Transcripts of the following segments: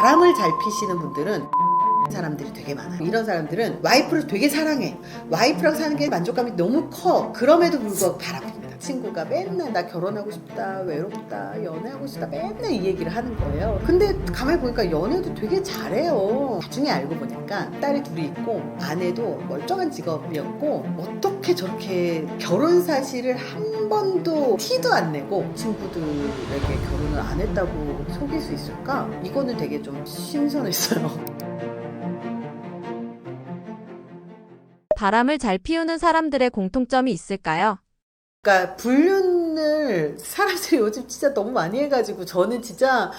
바람을 잘 피시는 분들은 사람들이 되게 많아요. 이런 사람들은 와이프를 되게 사랑해. 와이프랑 사는 게 만족감이 너무 커. 그럼에도 불구하고 바람입니다. 친구가 맨날 나 결혼하고 싶다, 외롭다, 연애하고 싶다, 맨날 이 얘기를 하는 거예요. 근데 가만히 보니까 연애도 되게 잘해요. 나중에 알고 보니까 딸이 둘이 있고 아내도 멀쩡한 직업이었고 어떻게 저렇게 결혼 사실을 한 번도 티도 안 내고 친구들에게 결혼을 안 했다고 속일 수 있을까? 이거는 되게 좀 신선했어요. 바람을 잘 피우는 사람들의 공통점이 있을까요? 그러니까 불륜을 사람들이 요즘 진짜 너무 많이 해가지고 저는 진짜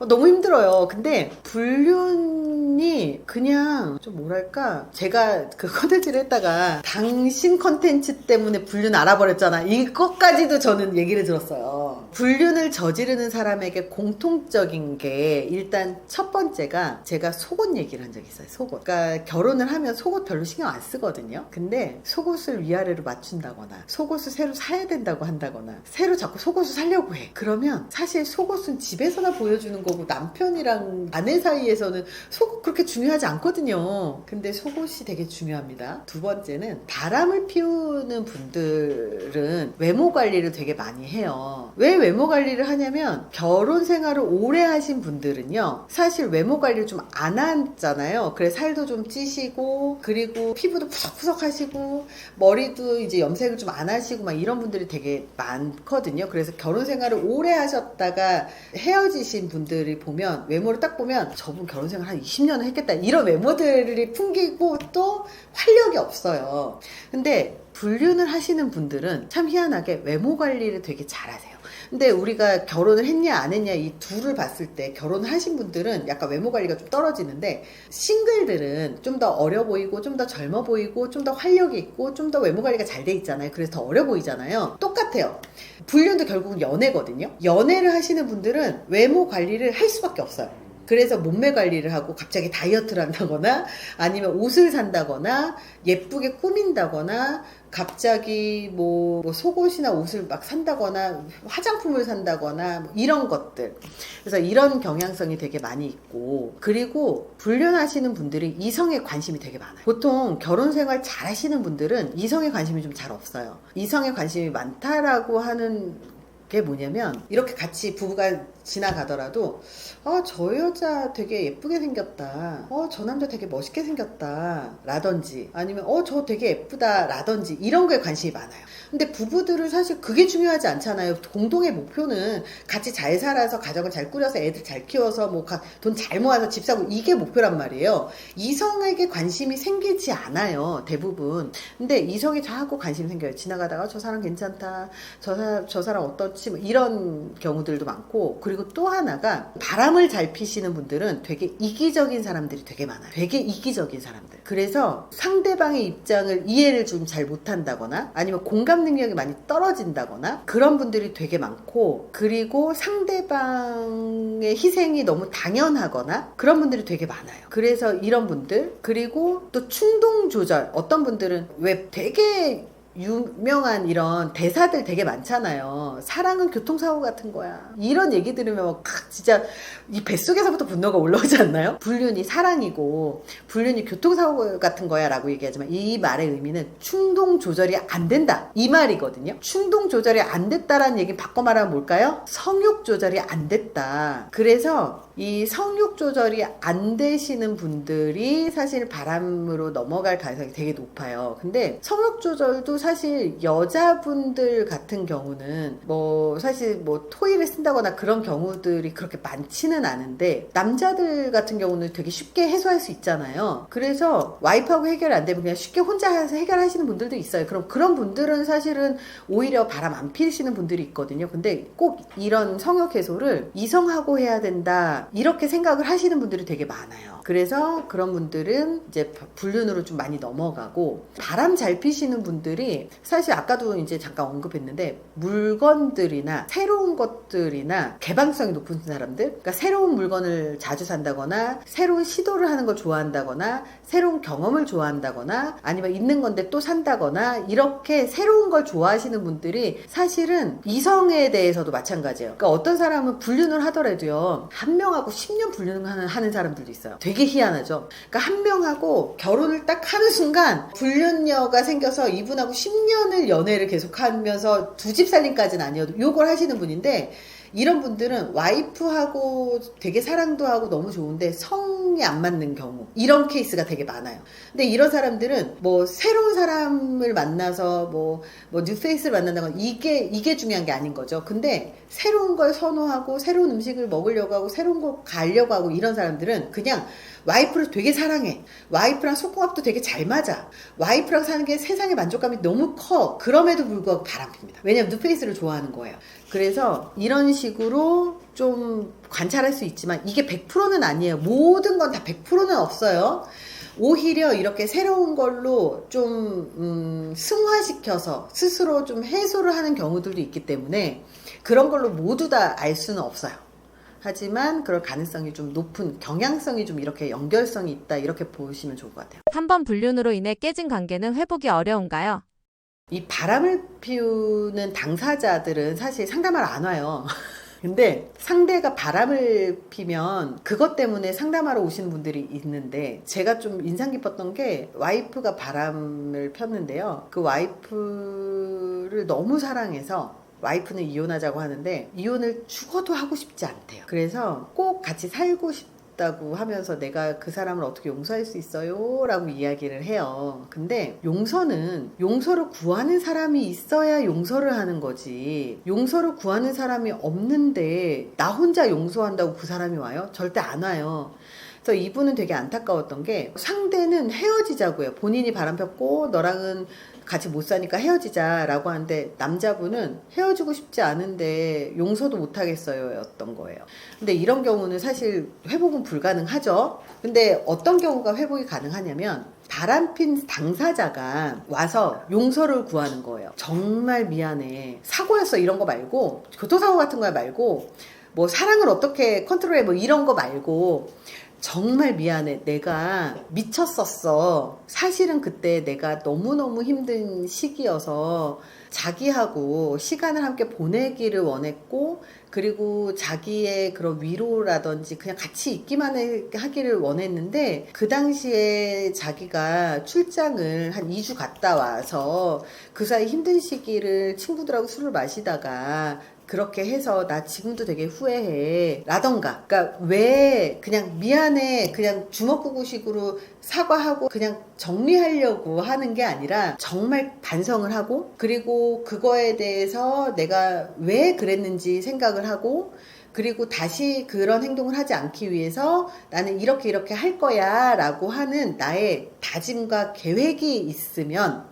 너무 힘들어요. 근데 불륜이 그냥 좀 뭐랄까, 제가 그 컨텐츠를 했다가 당신 컨텐츠 때문에 불륜 알아버렸잖아, 이것까지도 저는 얘기를 들었어요. 불륜을 저지르는 사람에게 공통적인 게 일단 첫 번째가 제가 속옷 얘기를 한 적이 있어요. 속옷. 그러니까 결혼을 하면 속옷 별로 신경 안 쓰거든요. 근데 속옷을 위아래로 맞춘다거나 속옷을 새로 사야 된다고 한다거나 새로 자꾸 속옷을 사려고 해. 그러면 사실 속옷은 집에서나 보여주는 거고 남편이랑 아내 사이에서는 속옷 그렇게 중요하지 않거든요. 근데 속옷이 되게 중요합니다. 두 번째는 바람을 피우는 분들은 외모 관리를 되게 많이 해요. 왜 외모 관리를 하냐면 결혼 생활을 오래 하신 분들은요, 사실 외모 관리를 좀 안 하잖아요. 그래서 살도 좀 찌시고 그리고 피부도 푸석푸석 하시고 머리도 이제 염색을 좀 안 하시고 막 이런 분들이 되게 많거든요. 그래서 결혼 생활을 오래 하셨다가 헤어지신 분들이 보면 외모를 딱 보면 저분 결혼 생활 한 20년을 했겠다, 이런 외모들이 풍기고 또 활력이 없어요. 근데 불륜을 하시는 분들은 참 희한하게 외모 관리를 되게 잘하세요. 근데 우리가 결혼을 했냐 안 했냐 이 둘을 봤을 때 결혼을 하신 분들은 약간 외모 관리가 좀 떨어지는데, 싱글들은 좀 더 어려 보이고 좀 더 젊어 보이고 좀 더 활력이 있고 좀 더 외모 관리가 잘 돼 있잖아요. 그래서 더 어려 보이잖아요. 똑같아요. 불륜도 결국은 연애거든요. 연애를 하시는 분들은 외모 관리를 할 수밖에 없어요. 그래서 몸매 관리를 하고 갑자기 다이어트를 한다거나 아니면 옷을 산다거나 예쁘게 꾸민다거나 갑자기 뭐 속옷이나 옷을 막 산다거나 화장품을 산다거나 뭐 이런 것들. 그래서 이런 경향성이 되게 많이 있고, 그리고 불륜하시는 분들이 이성에 관심이 되게 많아요. 보통 결혼 생활 잘 하시는 분들은 이성에 관심이 좀 잘 없어요. 이성에 관심이 많다라고 하는 게 뭐냐면, 이렇게 같이 부부가 지나가더라도 저 여자 되게 예쁘게 생겼다, 저 남자 되게 멋있게 생겼다 라든지, 아니면 저 되게 예쁘다 라든지, 이런 거에 관심이 많아요. 근데 부부들은 사실 그게 중요하지 않잖아요. 공동의 목표는 같이 잘 살아서 가정을 잘 꾸려서 애들 잘 키워서 뭐 돈 잘 모아서 집 사고, 이게 목표란 말이에요. 이성에게 관심이 생기지 않아요, 대부분. 근데 이성이 자꾸 관심이 생겨요. 지나가다가 저 사람 괜찮다, 저 사람 어떻지, 뭐 이런 경우들도 많고. 그리고 또 하나가, 바람을 잘 피시는 분들은 되게 이기적인 사람들이 되게 많아요. 되게 이기적인 사람들. 그래서 상대방의 입장을 이해를 좀 잘 못한다거나 아니면 공감 능력이 많이 떨어진다거나 그런 분들이 되게 많고, 그리고 상대방의 희생이 너무 당연하거나 그런 분들이 되게 많아요. 그래서 이런 분들, 그리고 또 충동 조절. 어떤 분들은 왜 되게 유명한 이런 대사들 되게 많잖아요. 사랑은 교통사고 같은 거야, 이런 얘기 들으면 막 진짜 이 뱃속에서부터 분노가 올라오지 않나요? 불륜이 사랑이고 불륜이 교통사고 같은 거야 라고 얘기하지만, 이 말의 의미는 충동 조절이 안 된다, 이 말이거든요. 충동 조절이 안 됐다라는 얘기는 바꿔 말하면 뭘까요? 성욕 조절이 안 됐다. 그래서 이 성욕 조절이 안 되시는 분들이 사실 바람으로 넘어갈 가능성이 되게 높아요. 근데 성욕 조절도 사실 여자분들 같은 경우는 사실 토이를 쓴다거나 그런 경우들이 그렇게 많지는 않은데, 남자들 같은 경우는 되게 쉽게 해소할 수 있잖아요. 그래서 와이프하고 해결 안 되면 그냥 쉽게 혼자 해서 해결하시는 분들도 있어요. 그럼 그런 분들은 사실은 오히려 바람 안 피시는 분들이 있거든요. 근데 꼭 이런 성욕 해소를 이성하고 해야 된다, 이렇게 생각을 하시는 분들이 되게 많아요. 그래서 그런 분들은 이제 불륜으로 좀 많이 넘어가고, 바람 잘 피시는 분들이 게 사실 아까도 이제 잠깐 언급했는데 물건들이나 새로운 것들이나 개방성이 높은 사람들, 그러니까 새로운 물건을 자주 산다거나 새로운 시도를 하는 걸 좋아한다거나 새로운 경험을 좋아한다거나 아니면 있는 건데 또 산다거나 이렇게 새로운 걸 좋아하시는 분들이 사실은 이성에 대해서도 마찬가지예요. 그러니까 어떤 사람은 불륜을 하더라도요, 한 명하고 10년 불륜을 하는 사람들도 있어요. 되게 희한하죠. 그러니까 한 명하고 결혼을 딱 하는 순간 불륜녀가 생겨서 이분하고 10년을 연애를 계속하면서 두 집 살림까지는 아니어도 요걸 하시는 분인데, 이런 분들은 와이프하고 되게 사랑도 하고 너무 좋은데 성이 안 맞는 경우, 이런 케이스가 되게 많아요. 근데 이런 사람들은 뭐 새로운 사람을 만나서 뭐 뉴페이스를 만난다거나 이게 중요한 게 아닌 거죠. 근데 새로운 걸 선호하고 새로운 음식을 먹으려고 하고 새로운 걸 가려고 하고 이런 사람들은 그냥 와이프를 되게 사랑해. 와이프랑 속궁합도 되게 잘 맞아. 와이프랑 사는 게 세상의 만족감이 너무 커. 그럼에도 불구하고 바람핍니다. 왜냐면 뉴페이스를 좋아하는 거예요. 그래서 이런 식으로 좀 관찰할 수 있지만 이게 100%는 아니에요. 모든 건 다 100%는 없어요. 오히려 이렇게 새로운 걸로 좀 승화시켜서 스스로 좀 해소를 하는 경우들도 있기 때문에 그런 걸로 모두 다 알 수는 없어요. 하지만 그럴 가능성이 좀 높은, 경향성이 좀 이렇게 연결성이 있다, 이렇게 보시면 좋을 것 같아요. 한 번 불륜으로 인해 깨진 관계는 회복이 어려운가요? 이 바람을 피우는 당사자들은 사실 상담을 안 와요. 근데 상대가 바람을 피면 그것 때문에 상담하러 오시는 분들이 있는데, 제가 좀 인상 깊었던 게 와이프가 바람을 폈는데요. 그 와이프를 너무 사랑해서 와이프는 이혼하자고 하는데 이혼을 죽어도 하고 싶지 않대요. 그래서 꼭 같이 살고 싶다고 하면서 내가 그 사람을 어떻게 용서할 수 있어요? 라고 이야기를 해요. 근데 용서를 구하는 사람이 있어야 용서를 하는 거지, 용서를 구하는 사람이 없는데 나 혼자 용서한다고 그 사람이 와요? 절대 안 와요. 그래서 이분은 되게 안타까웠던 게, 상대는 헤어지자고 해요. 본인이 바람 폈고 너랑은 같이 못 사니까 헤어지자라고 하는데 남자분은 헤어지고 싶지 않은데 용서도 못 하겠어요 였던 거예요. 근데 이런 경우는 사실 회복은 불가능하죠. 근데 어떤 경우가 회복이 가능하냐면, 바람핀 당사자가 와서 용서를 구하는 거예요. 정말 미안해, 사고였어, 이런 거 말고, 교통사고 같은 거 말고, 뭐 사랑을 어떻게 컨트롤해, 뭐 이런 거 말고, 정말 미안해, 내가 미쳤었어. 사실은 그때 내가 너무너무 힘든 시기여서 자기하고 시간을 함께 보내기를 원했고, 그리고 자기의 그런 위로라든지 그냥 같이 있기만 하기를 원했는데, 그 당시에 자기가 출장을 한 2주 갔다 와서 그 사이 힘든 시기를 친구들하고 술을 마시다가 그렇게 해서 나 지금도 되게 후회해 라던가, 그러니까 왜 그냥 미안해 그냥 주먹구구식으로 사과하고 그냥 정리하려고 하는 게 아니라 정말 반성을 하고, 그리고 그거에 대해서 내가 왜 그랬는지 생각을 하고, 그리고 다시 그런 행동을 하지 않기 위해서 나는 이렇게 할 거야 라고 하는 나의 다짐과 계획이 있으면,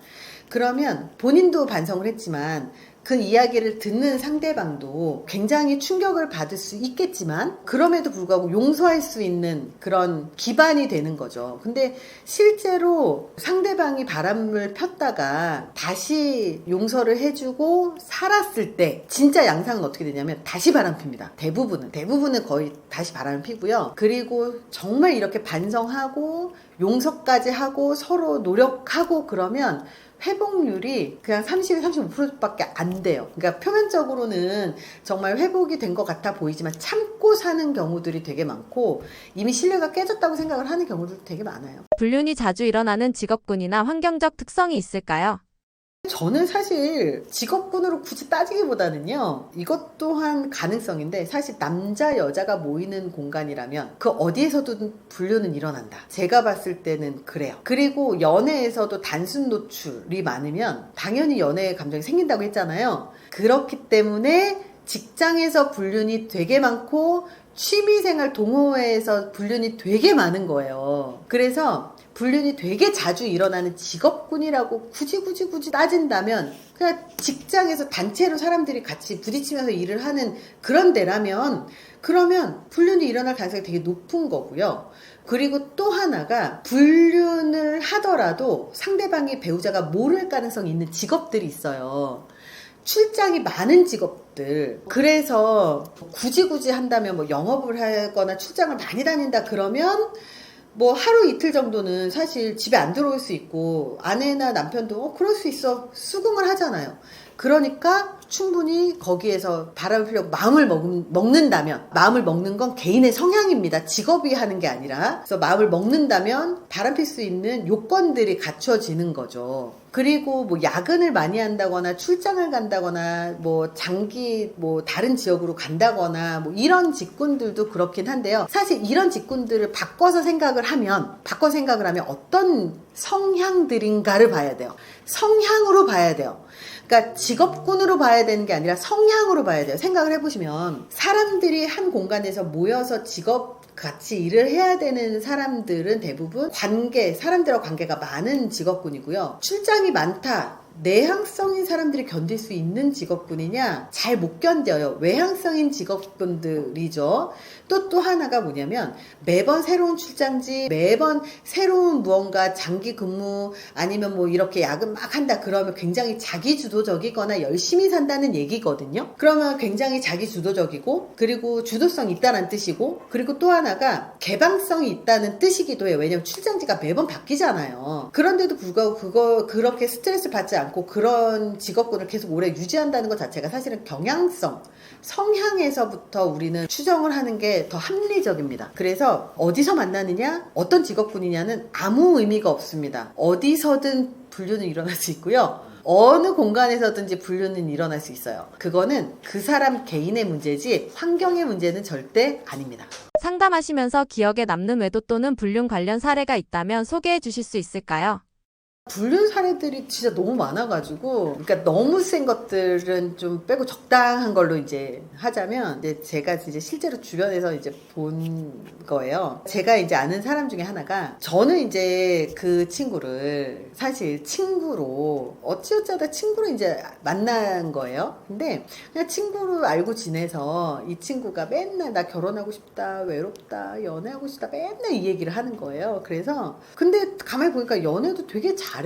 그러면 본인도 반성을 했지만 그 이야기를 듣는 상대방도 굉장히 충격을 받을 수 있겠지만 그럼에도 불구하고 용서할 수 있는 그런 기반이 되는 거죠. 근데 실제로 상대방이 바람을 폈다가 다시 용서를 해주고 살았을 때 진짜 양상은 어떻게 되냐면 다시 바람 핍니다. 대부분은 거의 다시 바람을 피고요. 그리고 정말 이렇게 반성하고 용서까지 하고 서로 노력하고 그러면 회복률이 그냥 30, 35%밖에 안 돼요. 그러니까 표면적으로는 정말 회복이 된 것 같아 보이지만 참고 사는 경우들이 되게 많고, 이미 신뢰가 깨졌다고 생각을 하는 경우들도 되게 많아요. 불륜이 자주 일어나는 직업군이나 환경적 특성이 있을까요? 저는 사실 직업군으로 굳이 따지기보다는요, 이것 또한 가능성인데, 사실 남자 여자가 모이는 공간이라면 그 어디에서든 불륜은 일어난다, 제가 봤을 때는 그래요. 그리고 연애에서도 단순 노출이 많으면 당연히 연애의 감정이 생긴다고 했잖아요. 그렇기 때문에 직장에서 불륜이 되게 많고 취미생활 동호회에서 불륜이 되게 많은 거예요. 그래서 불륜이 되게 자주 일어나는 직업군이라고 굳이 따진다면 그냥 직장에서 단체로 사람들이 같이 부딪히면서 일을 하는 그런 데라면 그러면 불륜이 일어날 가능성이 되게 높은 거고요. 그리고 또 하나가 불륜을 하더라도 상대방의 배우자가 모를 가능성이 있는 직업들이 있어요. 출장이 많은 직업들. 그래서 굳이 한다면 뭐 영업을 하거나 출장을 많이 다닌다 그러면 뭐 하루 이틀 정도는 사실 집에 안 들어올 수 있고 아내나 남편도 그럴 수 있어 수긍을 하잖아요. 그러니까 충분히 거기에서 바람을 피려고 마음을 먹는다면, 마음을 먹는 건 개인의 성향입니다. 직업이 하는 게 아니라. 그래서 마음을 먹는다면 바람 필 수 있는 요건들이 갖춰지는 거죠. 그리고 뭐 야근을 많이 한다거나 출장을 간다거나 뭐 장기 뭐 다른 지역으로 간다거나 뭐 이런 직군들도 그렇긴 한데요. 사실 이런 직군들을 바꿔서 생각을 하면 어떤 성향들인가를 봐야 돼요. 성향으로 봐야 돼요. 그러니까 직업군으로 봐야 되는 게 아니라 성향으로 봐야 돼요. 생각을 해보시면 사람들이 한 공간에서 모여서 직업 같이 일을 해야 되는 사람들은 대부분 사람들과 관계가 많은 직업군이고요. 출장이 많다. 내향성인 사람들이 견딜 수 있는 직업군이냐? 잘 못 견뎌요. 외향성인 직업군들이죠. 또 하나가 뭐냐면 매번 새로운 출장지, 매번 새로운 무언가 장기 근무 아니면 뭐 이렇게 야근 막 한다 그러면 굉장히 자기주도적이거나 열심히 산다는 얘기거든요. 그러면 굉장히 자기주도적이고 그리고 주도성이 있다는 뜻이고 그리고 또 하나가 개방성이 있다는 뜻이기도 해요. 왜냐면 출장지가 매번 바뀌잖아요. 그런데도 불구하고 그렇게 스트레스 받지 않고 그런 직업군을 계속 오래 유지한다는 것 자체가 사실은 경향성, 성향에서부터 우리는 추정을 하는 게 더 합리적입니다. 그래서 어디서 만나느냐, 어떤 직업군이냐는 아무 의미가 없습니다. 어디서든 불륜은 일어날 수 있고요. 어느 공간에서든지 불륜은 일어날 수 있어요. 그거는 그 사람 개인의 문제지 환경의 문제는 절대 아닙니다. 상담하시면서 기억에 남는 외도 또는 불륜 관련 사례가 있다면 소개해 주실 수 있을까요? 불륜 사례들이 진짜 너무 많아가지고, 그러니까 너무 센 것들은 좀 빼고 적당한 걸로 이제 하자면, 이제 제가 이제 실제로 주변에서 이제 본 거예요. 제가 이제 아는 사람 중에 하나가, 저는 이제 그 친구를 사실 친구로, 어찌어쩌다 친구로 이제 만난 거예요. 근데 그냥 친구로 알고 지내서 이 친구가 맨날 나 결혼하고 싶다, 외롭다, 연애하고 싶다, 맨날 이 얘기를 하는 거예요. 그래서, 근데 가만히 보니까 연애도 되게 잘해요.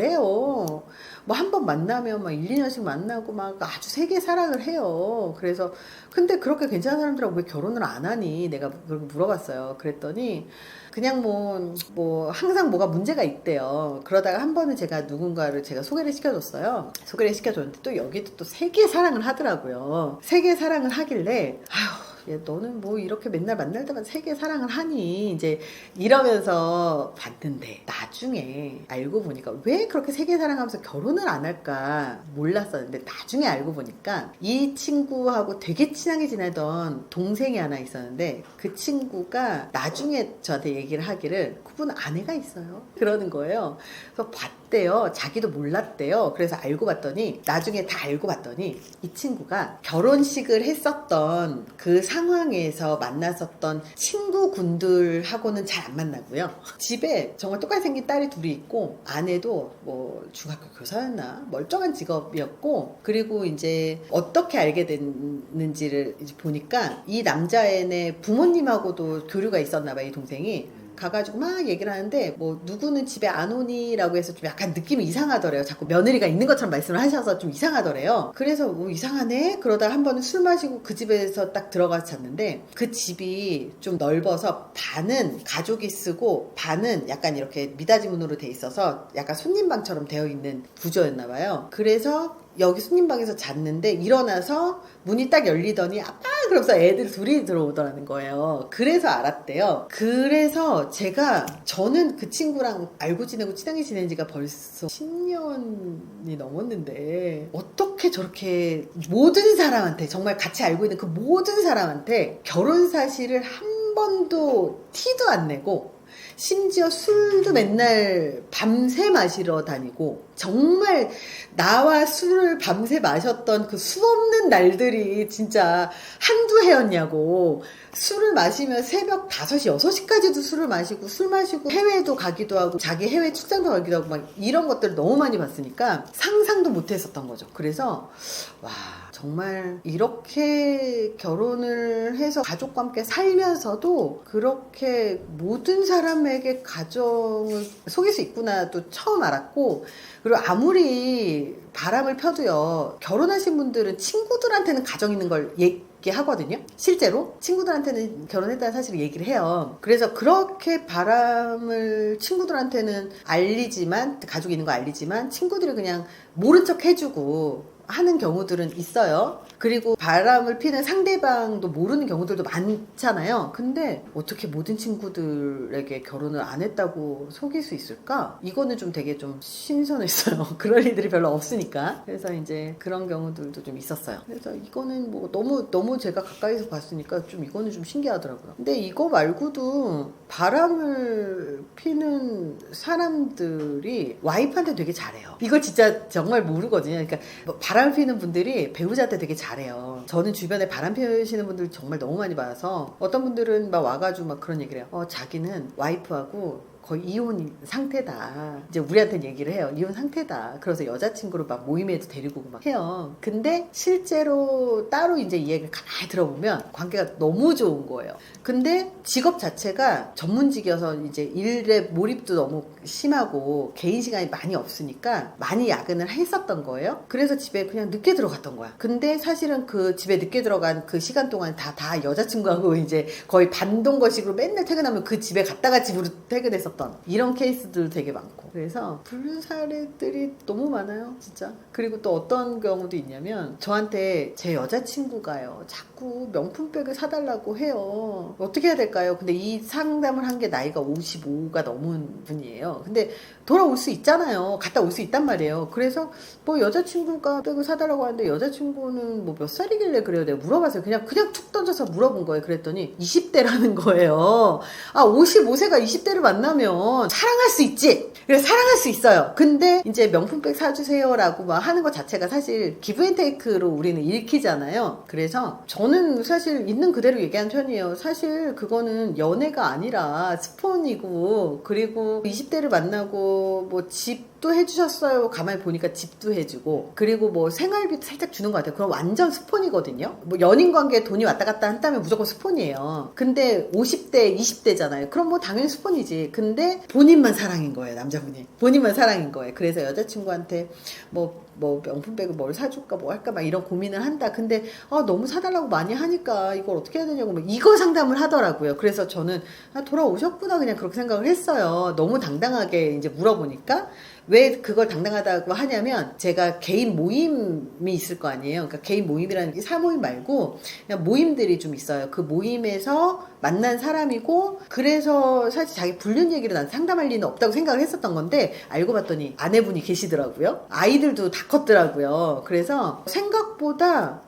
뭐 한 번 만나면 막 1, 2년씩 만나고 막 아주 세게 사랑을 해요. 그래서 근데 그렇게 괜찮은 사람들하고 왜 결혼을 안 하니? 내가 그렇게 물어봤어요. 그랬더니 그냥 뭐 항상 뭐가 문제가 있대요. 그러다가 한 번은 제가 누군가를 제가 소개를 시켜줬어요. 소개를 시켜줬는데 또 여기도 또 세게 사랑을 하더라고요. 세게 사랑을 하길래 아휴 야, 너는 뭐 이렇게 맨날 만날 때만 세계 사랑을 하니 이제 이러면서 봤는데 나중에 알고 보니까 왜 그렇게 세계 사랑하면서 결혼을 안 할까 몰랐었는데 나중에 알고 보니까 이 친구하고 되게 친하게 지내던 동생이 하나 있었는데 그 친구가 나중에 저한테 얘기를 하기를 그분 아내가 있어요 그러는 거예요. 그래서 봤대요. 자기도 몰랐대요. 그래서 알고 봤더니 나중에 다 알고 봤더니 이 친구가 결혼식을 했었던 그 상황에서 만났었던 친구군들하고는 잘 안 만나고요. 집에 정말 똑같이 생긴 딸이 둘이 있고 아내도 뭐 중학교 교사였나 멀쩡한 직업이었고 그리고 이제 어떻게 알게 됐는지를 이제 보니까 이 남자애네 부모님하고도 교류가 있었나 봐요. 이 동생이. 가가지고 막 얘기를 하는데 뭐 누구는 집에 안 오니? 라고 해서 좀 약간 느낌이 이상하더래요. 자꾸 며느리가 있는 것처럼 말씀을 하셔서 좀 이상하더래요. 그래서 뭐 이상하네? 그러다가 한 번은 술 마시고 그 집에서 딱 들어가서 잤는데 그 집이 좀 넓어서 반은 가족이 쓰고 반은 약간 이렇게 미닫이 문으로 돼 있어서 약간 손님방처럼 되어 있는 구조였나 봐요. 그래서 여기 손님방에서 잤는데 일어나서 문이 딱 열리더니 아빠 그러면서 애들 둘이 들어오더라는 거예요. 그래서 알았대요. 그래서 저는 그 친구랑 알고 지내고 친하게 지낸 지가 벌써 10년이 넘었는데 어떻게 저렇게 모든 사람한테 정말 같이 알고 있는 그 모든 사람한테 결혼 사실을 한 번도 티도 안 내고 심지어 술도 맨날 밤새 마시러 다니고 정말 나와 술을 밤새 마셨던 그 수없는 날들이 진짜 한두 해였냐고 술을 마시면 새벽 5시, 6시까지도 술을 마시고 술 마시고 해외도 가기도 하고 자기 해외 출장도 가기도 하고 막 이런 것들을 너무 많이 봤으니까 상상도 못 했었던 거죠. 그래서 와 정말 이렇게 결혼을 해서 가족과 함께 살면서도 그렇게 모든 사람에게 가정을 속일 수 있구나 또 처음 알았고, 그리고 아무리 바람을 펴도요 결혼하신 분들은 친구들한테는 가정 있는 걸 얘기하거든요. 실제로 친구들한테는 결혼했다는 사실을 얘기를 해요. 그래서 그렇게 바람을 친구들한테는 알리지만, 가족이 있는 거 알리지만 친구들이 그냥 모른 척 해주고 하는 경우들은 있어요. 그리고 바람을 피는 상대방도 모르는 경우들도 많잖아요. 근데 어떻게 모든 친구들에게 결혼을 안 했다고 속일 수 있을까? 이거는 좀 되게 좀 신선했어요. 그럴 일들이 별로 없으니까. 그래서 이제 그런 경우들도 좀 있었어요. 그래서 이거는 뭐 너무 제가 가까이서 봤으니까 좀 이거는 좀 신기하더라고요. 근데 이거 말고도 바람을 피는 사람들이 와이프한테 되게 잘해요. 이거 진짜 정말 모르거든요. 그러니까 뭐 바람 피는 분들이 배우자한테 되게 잘해요. 저는 주변에 바람 피우시는 분들 정말 너무 많이 봐서 어떤 분들은 막 와가지고 막 그런 얘기를 해요. 자기는 와이프하고 거의 이혼 상태다. 이제 우리한테는 얘기를 해요. 이혼 상태다. 그래서 여자친구를 막 모임에도 데리고 막 해요. 근데 실제로 따로 이제 이 얘기를 가만히 들어보면 관계가 너무 좋은 거예요. 근데 직업 자체가 전문직이어서 이제 일에 몰입도 너무 심하고 개인 시간이 많이 없으니까 많이 야근을 했었던 거예요. 그래서 집에 그냥 늦게 들어갔던 거야. 근데 사실은 그 집에 늦게 들어간 그 시간 동안 다 여자친구하고 이제 거의 반동거식으로 맨날 퇴근하면 그 집에 갔다가 집으로 퇴근했었던 이런 케이스들 되게 많고, 그래서 불륜 사례들이 너무 많아요 진짜. 그리고 또 어떤 경우도 있냐면 저한테 제 여자친구가요 자꾸 명품백을 사달라고 해요. 어떻게 해야 될까요? 근데 이 상담을 한 게 나이가 55가 넘은 분이에요. 근데 돌아올 수 있잖아요. 갔다 올 수 있단 말이에요. 그래서 뭐 여자친구가 백을 사달라고 하는데 여자친구는 뭐 몇 살이길래 그래요? 내가 물어봤어요. 그냥 툭 던져서 물어본 거예요. 그랬더니 20대라는 거예요. 55세가 20대를 만나면 사랑할 수 있지. 그래서 사랑할 수 있어요. 근데 이제 명품백 사주세요라고 막 하는 것 자체가 사실 기브앤테이크로 우리는 읽히잖아요. 그래서 저는 사실 있는 그대로 얘기하는 편이에요. 사실 그거는 연애가 아니라 스폰이고, 그리고 20대를 만나고 뭐 집도 해주셨어요. 가만히 보니까 집도 해주고, 그리고 뭐 생활비도 살짝 주는 것 같아요. 그럼 완전 스폰이거든요. 뭐 연인 관계에 돈이 왔다 갔다 한다면 무조건 스폰이에요. 근데 50대, 20대잖아요. 그럼 뭐 당연히 스폰이지. 근데 본인만 사랑인 거예요. 남자분이. 본인만 사랑인 거예요. 그래서 여자친구한테 뭐 명품백을 뭘 사줄까 뭐 할까 막 이런 고민을 한다. 근데 너무 사달라고 많이 하니까 이걸 어떻게 해야 되냐고 막 이거 상담을 하더라고요. 그래서 저는 돌아오셨구나 그냥 그렇게 생각을 했어요. 너무 당당하게 이제 물어보니까. 왜 그걸 당당하다고 하냐면 제가 개인 모임이 있을 거 아니에요. 그러니까 개인 모임이라는 게 사모임 말고 그냥 모임들이 좀 있어요. 그 모임에서 만난 사람이고, 그래서 사실 자기 불륜 얘기를 난 상담할 리는 없다고 생각을 했었던 건데 알고 봤더니 아내분이 계시더라고요. 아이들도 다 컸더라고요. 그래서 생각보다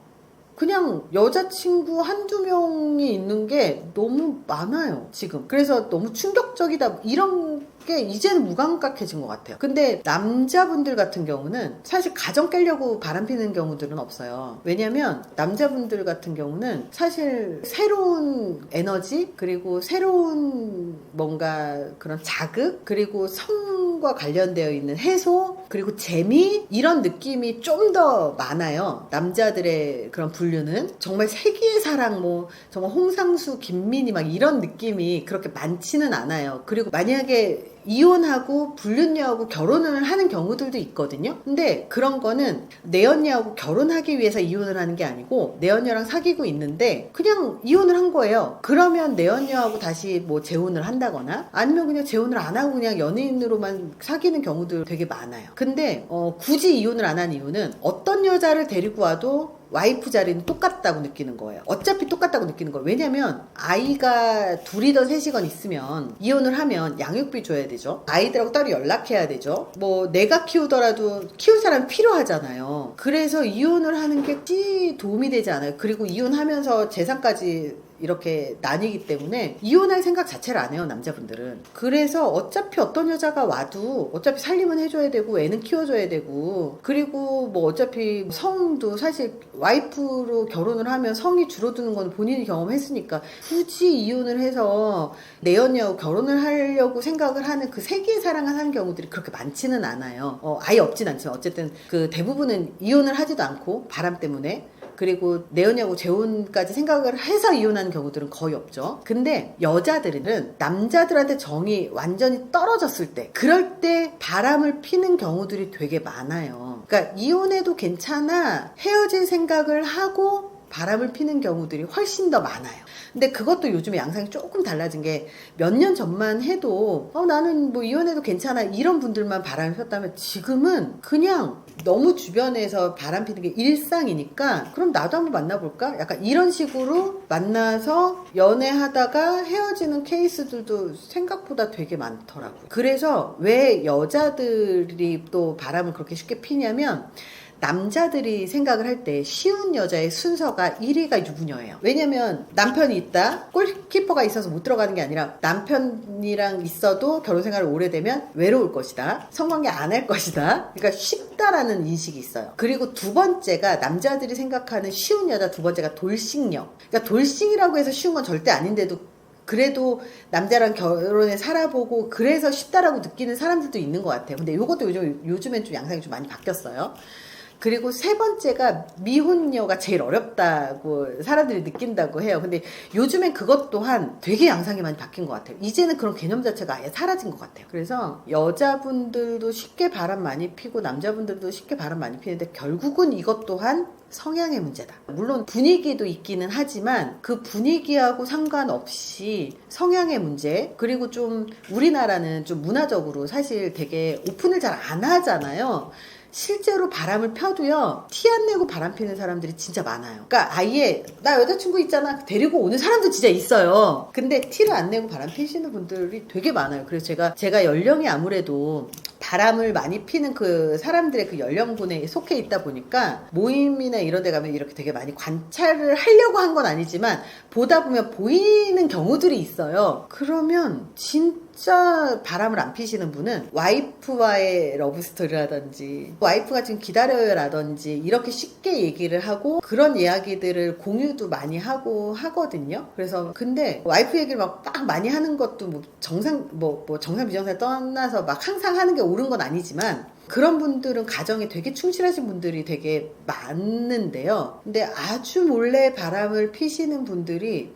그냥 여자친구 한두 명이 있는 게 너무 많아요 지금. 그래서 너무 충격적이다 이런 게 이제는 무감각해진 것 같아요. 근데 남자분들 같은 경우는 사실 가정 깨려고 바람피는 경우들은 없어요. 왜냐면 남자분들 같은 경우는 사실 새로운 에너지, 그리고 새로운 뭔가 그런 자극, 그리고 성과 관련되어 있는 해소, 그리고 재미, 이런 느낌이 좀 더 많아요. 남자들의 그런 분류는 정말 세기의 사랑, 뭐 정말 홍상수, 김민희 막 이런 느낌이 그렇게 많지는 않아요. 그리고 만약에 이혼하고 불륜녀하고 결혼을 하는 경우들도 있거든요. 근데 그런 거는 내연녀하고 결혼하기 위해서 이혼을 하는 게 아니고 내연녀랑 사귀고 있는데 그냥 이혼을 한 거예요. 그러면 내연녀하고 다시 뭐 재혼을 한다거나 아니면 그냥 재혼을 안 하고 그냥 연인으로만 사귀는 경우들 되게 많아요. 근데 굳이 이혼을 안 한 이유는 어떤 여자를 데리고 와도 와이프 자리는 똑같다고 느끼는 거예요. 어차피 똑같다고 느끼는 거예요. 왜냐면 아이가 둘이든 셋이건 있으면 이혼을 하면 양육비 줘야 되죠. 아이들하고 따로 연락해야 되죠. 뭐 내가 키우더라도 키울 사람이 필요하잖아요. 그래서 이혼을 하는 게 도움이 되지 않아요. 그리고 이혼하면서 재산까지 이렇게 나뉘기 때문에 이혼할 생각 자체를 안 해요, 남자분들은. 그래서 어차피 어떤 여자가 와도 어차피 살림은 해줘야 되고 애는 키워줘야 되고, 그리고 뭐 어차피 성도 사실 와이프로 결혼을 하면 성이 줄어드는 건 본인이 경험했으니까 굳이 이혼을 해서 내 언니하고 결혼을 하려고 생각을 하는 그 세기의 사랑을 하는 경우들이 그렇게 많지는 않아요. 아예 없진 않지만 어쨌든 그 대부분은 이혼을 하지도 않고 바람 때문에, 그리고 내 언니하고 재혼까지 생각을 해서 이혼하는 경우들은 거의 없죠. 근데 여자들은 남자들한테 정이 완전히 떨어졌을 때, 그럴 때 바람을 피는 경우들이 되게 많아요. 그러니까 이혼해도 괜찮아 헤어질 생각을 하고 바람을 피는 경우들이 훨씬 더 많아요. 근데 그것도 요즘에 양상이 조금 달라진 게, 몇 년 전만 해도 나는 뭐 이혼해도 괜찮아 이런 분들만 바람을 폈다면, 지금은 그냥 너무 주변에서 바람 피는 게 일상이니까 그럼 나도 한번 만나볼까? 약간 이런 식으로 만나서 연애하다가 헤어지는 케이스들도 생각보다 되게 많더라고요. 그래서 왜 여자들이 또 바람을 그렇게 쉽게 피냐면, 남자들이 생각을 할 때 쉬운 여자의 순서가 1위가 유부녀예요. 왜냐면 남편이 있다, 골키퍼가 있어서 못 들어가는 게 아니라 남편이랑 있어도 결혼 생활을 오래되면 외로울 것이다, 성관계 안 할 것이다, 그러니까 쉽다라는 인식이 있어요. 그리고 두 번째가, 남자들이 생각하는 쉬운 여자 두 번째가 돌싱녀. 그러니까 돌싱이라고 해서 쉬운 건 절대 아닌데도 그래도 남자랑 결혼에 살아보고 그래서 쉽다라고 느끼는 사람들도 있는 것 같아요. 근데 이것도 요즘엔 좀 양상이 좀 많이 바뀌었어요. 그리고 세 번째가 미혼녀가 제일 어렵다고 사람들이 느낀다고 해요. 근데 요즘엔 그것 또한 되게 양상이 많이 바뀐 것 같아요. 이제는 그런 개념 자체가 아예 사라진 것 같아요. 그래서 여자분들도 쉽게 바람 많이 피고 남자분들도 쉽게 바람 많이 피는데, 결국은 이것 또한 성향의 문제다. 물론 분위기도 있기는 하지만 그 분위기하고 상관없이 성향의 문제, 그리고 좀 우리나라는 좀 문화적으로 사실 되게 오픈을 잘 안 하잖아요. 실제로 바람을 펴도요, 티 안 내고 바람 피는 사람들이 진짜 많아요. 그러니까 아예 나 여자친구 있잖아 데리고 오는 사람도 진짜 있어요. 근데 티를 안 내고 바람 피시는 분들이 되게 많아요. 그래서 제가 연령이 아무래도 바람을 많이 피는 그 사람들의 그 연령군에 속해 있다 보니까, 모임이나 이런 데 가면 이렇게 되게 많이 관찰을 하려고 한 건 아니지만 보다 보면 보이는 경우들이 있어요. 그러면 진짜 바람을 안 피시는 분은 와이프와의 러브스토리라든지 와이프가 지금 기다려요 라든지 이렇게 쉽게 얘기를 하고 그런 이야기들을 공유도 많이 하고 하거든요. 그래서 근데 와이프 얘기를 막 많이 하는 것도 뭐 정상 비정상 떠나서 막 항상 하는 게 옳은 건 아니지만, 그런 분들은 가정에 되게 충실하신 분들이 되게 많은데요. 근데 아주 몰래 바람을 피시는 분들이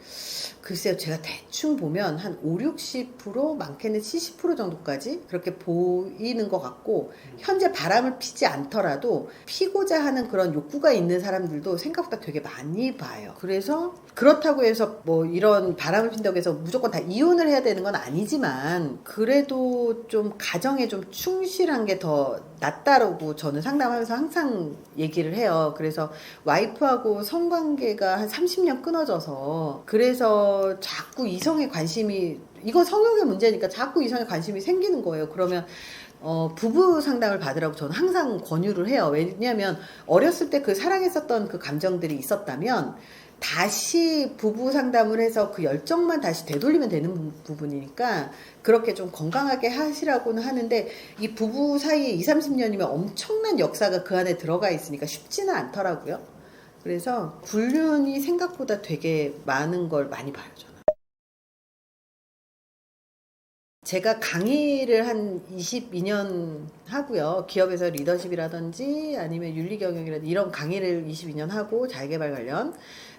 글쎄요, 제가 대충 보면 한 5, 60%, 많게는 70% 정도까지 그렇게 보이는 것 같고, 현재 바람을 피지 않더라도 피고자 하는 그런 욕구가 있는 사람들도 생각보다 되게 많이 봐요. 그래서 그렇다고 해서 뭐 이런 바람을 핀다고 해서 무조건 다 이혼을 해야 되는 건 아니지만, 그래도 좀 가정에 좀 충실한 게 더 낫다라고 저는 상담하면서 항상 얘기를 해요. 그래서 와이프하고 성관계가 한 30년 끊어져서, 그래서 자꾸 이성에 관심이, 이거 성욕의 문제니까 자꾸 이성에 관심이 생기는 거예요. 그러면 부부 상담을 받으라고 저는 항상 권유를 해요. 왜냐하면 어렸을 때 그 사랑했었던 그 감정들이 있었다면 다시 부부 상담을 해서 그 열정만 다시 되돌리면 되는 부분이니까 그렇게 좀 건강하게 하시라고는 하는데, 이 부부 사이에 20, 30년이면 엄청난 역사가 그 안에 들어가 있으니까 쉽지는 않더라고요. 그래서 불륜이 생각보다 되게 많은 걸 많이 봐요, 저는. 제가 강의를 한 22년 하고요. 기업에서 리더십이라든지 아니면 윤리경영이라든지 이런 강의를 22년 하고, 자기계발 관련.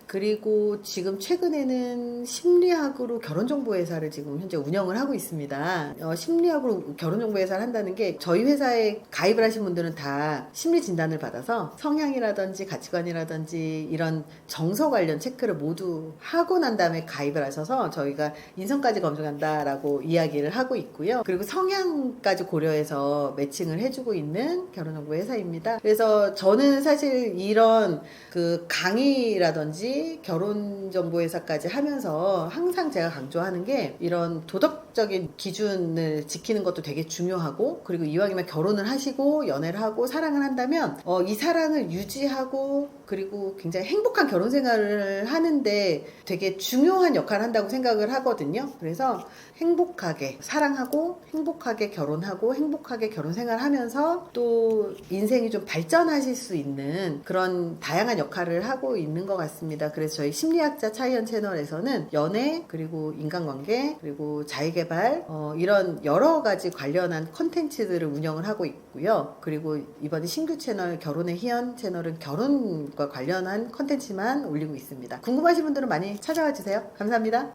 그리고 지금 최근에는 심리학으로 결혼정보회사를 지금 현재 운영을 하고 있습니다. 심리학으로 결혼정보회사를 한다는 게, 저희 회사에 가입을 하신 분들은 다 심리 진단을 받아서 성향이라든지 가치관이라든지 이런 정서 관련 체크를 모두 하고 난 다음에 가입을 하셔서 저희가 인성까지 검증한다라고 이야기를 하고 있고요. 그리고 성향까지 고려해서 매칭을 해주고 있는 결혼정보회사입니다. 그래서 저는 사실 이런 그 강의라든지 결혼정보회사까지 하면서 항상 제가 강조하는 게, 이런 도덕적 도덕적인 기준을 지키는 것도 되게 중요하고, 그리고 이왕이면 결혼을 하시고 연애를 하고 사랑을 한다면 이 사랑을 유지하고 그리고 굉장히 행복한 결혼 생활을 하는데 되게 중요한 역할을 한다고 생각을 하거든요. 그래서 행복하게 사랑하고 행복하게 결혼하고 행복하게 결혼 생활하면서 또 인생이 좀 발전하실 수 있는 그런 다양한 역할을 하고 있는 것 같습니다. 그래서 저희 심리학자 차이언 채널에서는 연애, 그리고 인간관계, 그리고 자기계발 이런 여러 가지 관련한 컨텐츠들을 운영을 하고 있고요. 그리고 이번에 신규 채널 결혼의 희연 채널은 결혼과 관련한 컨텐츠만 올리고 있습니다. 궁금하신 분들은 많이 찾아와 주세요. 감사합니다.